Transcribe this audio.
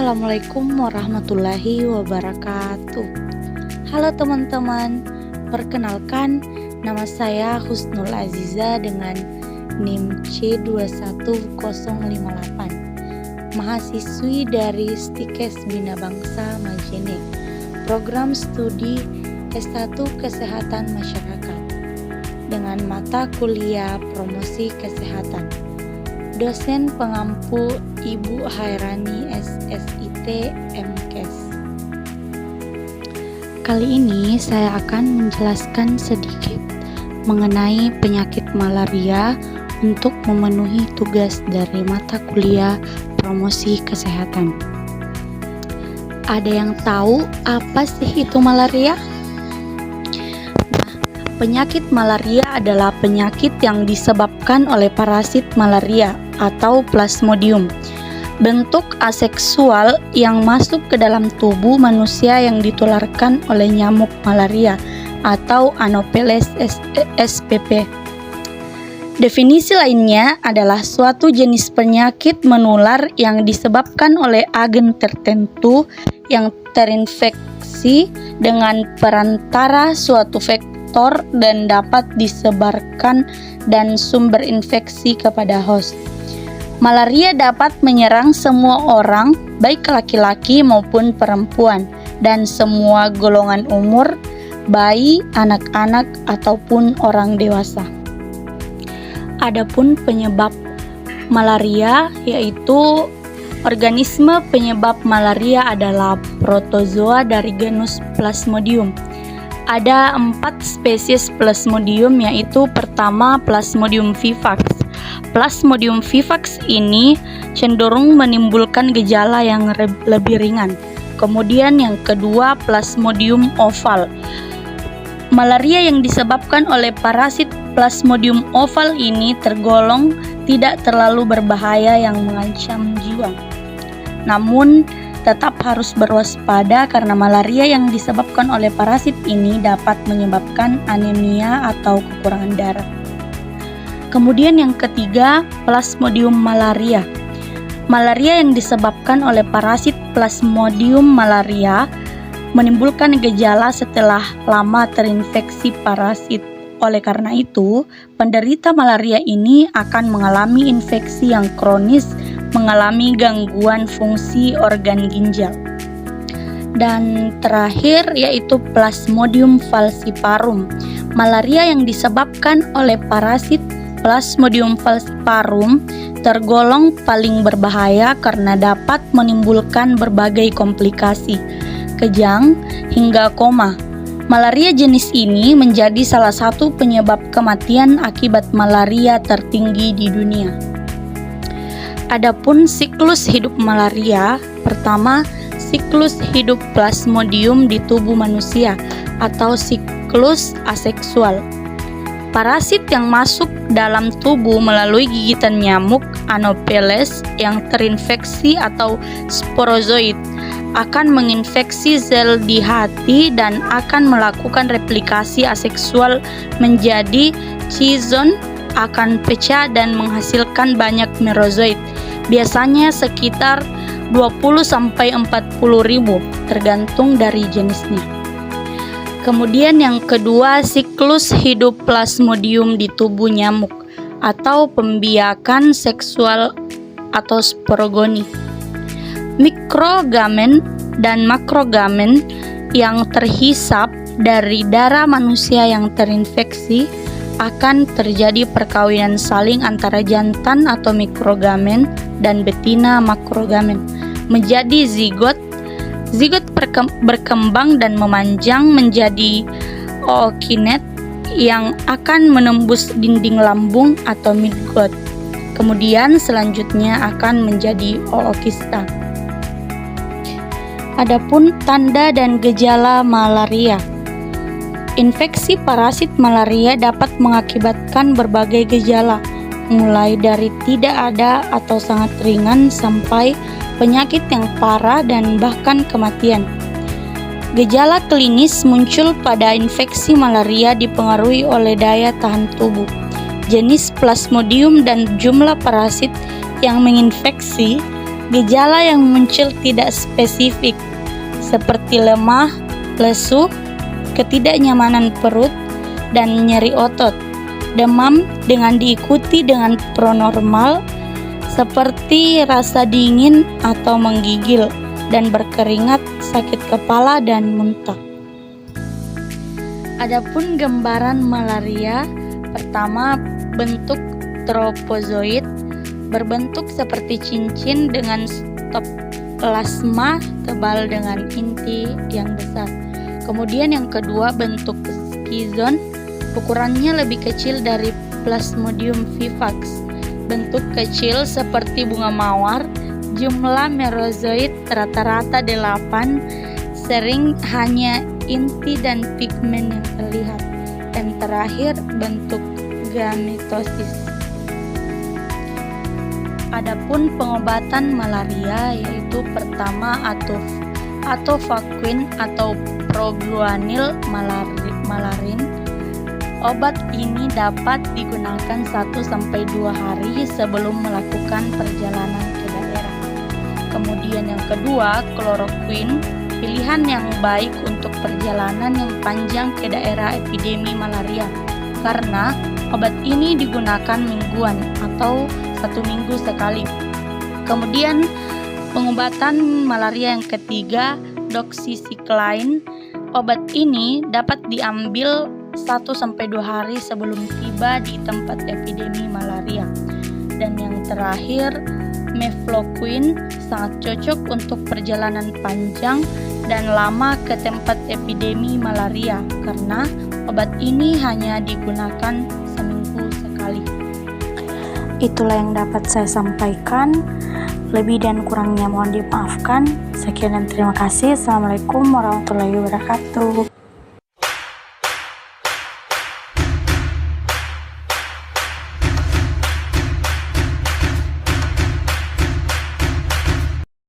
Assalamualaikum warahmatullahi wabarakatuh. Halo teman-teman, perkenalkan nama saya Husnul Aziza dengan NIM C21058, mahasiswi dari Stikes Bina Bangsa Majene, program studi S1 Kesehatan Masyarakat dengan mata kuliah Promosi Kesehatan. Dosen pengampu Ibu Hairani SSIT MKes. Kali ini saya akan menjelaskan sedikit mengenai penyakit malaria untuk memenuhi tugas dari mata kuliah Promosi Kesehatan. Ada yang tahu apa sih itu malaria? Penyakit malaria adalah penyakit yang disebabkan oleh parasit malaria atau Plasmodium, bentuk aseksual yang masuk ke dalam tubuh manusia yang ditularkan oleh nyamuk malaria atau Anopheles spp. Definisi lainnya adalah suatu jenis penyakit menular yang disebabkan oleh agen tertentu yang terinfeksi dengan perantara suatu vektor dan dapat disebarkan dan sumber infeksi kepada host. Malaria dapat menyerang semua orang, baik laki-laki maupun perempuan, dan semua golongan umur, bayi, anak-anak, ataupun orang dewasa. Adapun penyebab malaria, yaitu organisme penyebab malaria adalah protozoa dari genus Plasmodium. Ada 4 spesies Plasmodium, yaitu pertama Plasmodium vivax. Plasmodium vivax ini cenderung menimbulkan gejala yang lebih ringan. Kemudian yang kedua Plasmodium oval. Malaria yang disebabkan oleh parasit Plasmodium oval ini tergolong tidak terlalu berbahaya yang mengancam jiwa. Namun tetap harus berwaspada karena malaria yang disebabkan oleh parasit ini dapat menyebabkan anemia atau kekurangan darah. Kemudian yang ketiga, Plasmodium malaria. Malaria yang disebabkan oleh parasit Plasmodium malaria menimbulkan gejala setelah lama terinfeksi parasit. Oleh karena itu, penderita malaria ini akan mengalami infeksi yang kronis, mengalami gangguan fungsi organ ginjal. Dan terakhir yaitu Plasmodium falciparum. Malaria yang disebabkan oleh parasit Plasmodium falciparum tergolong paling berbahaya karena dapat menimbulkan berbagai komplikasi, kejang, hingga koma. Malaria jenis ini menjadi salah satu penyebab kematian akibat malaria tertinggi di dunia. Adapun siklus hidup malaria, pertama, siklus hidup Plasmodium di tubuh manusia atau siklus aseksual. Parasit yang masuk dalam tubuh melalui gigitan nyamuk Anopheles yang terinfeksi atau sporozoid akan menginfeksi sel di hati dan akan melakukan replikasi aseksual menjadi chizon, akan pecah dan menghasilkan banyak merozoid, biasanya sekitar 20-40 ribu tergantung dari jenisnya. Kemudian yang kedua, siklus hidup Plasmodium di tubuh nyamuk atau pembiakan seksual atau sporogoni. Mikrogamen dan makrogamen yang terhisap dari darah manusia yang terinfeksi akan terjadi perkawinan saling antara jantan atau mikrogamen dan betina makrogamen menjadi zigot. Zigot berkembang dan memanjang menjadi ookinet yang akan menembus dinding lambung atau midgut. Kemudian selanjutnya akan menjadi ookista. Adapun tanda dan gejala malaria. Infeksi parasit malaria dapat mengakibatkan berbagai gejala, mulai dari tidak ada atau sangat ringan sampai penyakit yang parah dan bahkan kematian. Gejala klinis muncul pada infeksi malaria dipengaruhi oleh daya tahan tubuh, jenis Plasmodium dan jumlah parasit yang menginfeksi Gejala yang muncul tidak spesifik, seperti lemah, lesu, ketidaknyamanan perut, dan nyeri otot. Demam dengan diikuti dengan pronormal, seperti rasa dingin atau menggigil, dan berkeringat, sakit kepala, dan muntah. Adapun gambaran malaria, pertama bentuk tropozoid, berbentuk seperti cincin dengan stop plasma tebal dengan inti yang besar. Kemudian yang kedua bentuk schizon, ukurannya lebih kecil dari Plasmodium vivax, bentuk kecil seperti bunga mawar, jumlah merozoid rata-rata 8, sering hanya inti dan pigmen yang terlihat. Dan terakhir bentuk gametosis. Adapun pengobatan malaria yaitu pertama atovaquone atau proguanil malarin. Obat ini dapat digunakan 1-2 hari sebelum melakukan perjalanan ke daerah. Kemudian yang kedua, kloroquine, pilihan yang baik untuk perjalanan yang panjang ke daerah epidemi malaria, karena obat ini digunakan mingguan atau 1 minggu sekali. Kemudian pengobatan malaria yang ketiga, doxycycline. Obat ini dapat diambil 1-2 hari sebelum tiba di tempat epidemi malaria. Dan yang terakhir, mefloquine, sangat cocok untuk perjalanan panjang dan lama ke tempat epidemi malaria, karena obat ini hanya digunakan seminggu sekali. Itulah yang dapat saya sampaikan. Lebih dan kurangnya mohon dimaafkan. Sekian dan terima kasih. Assalamualaikum warahmatullahi wabarakatuh.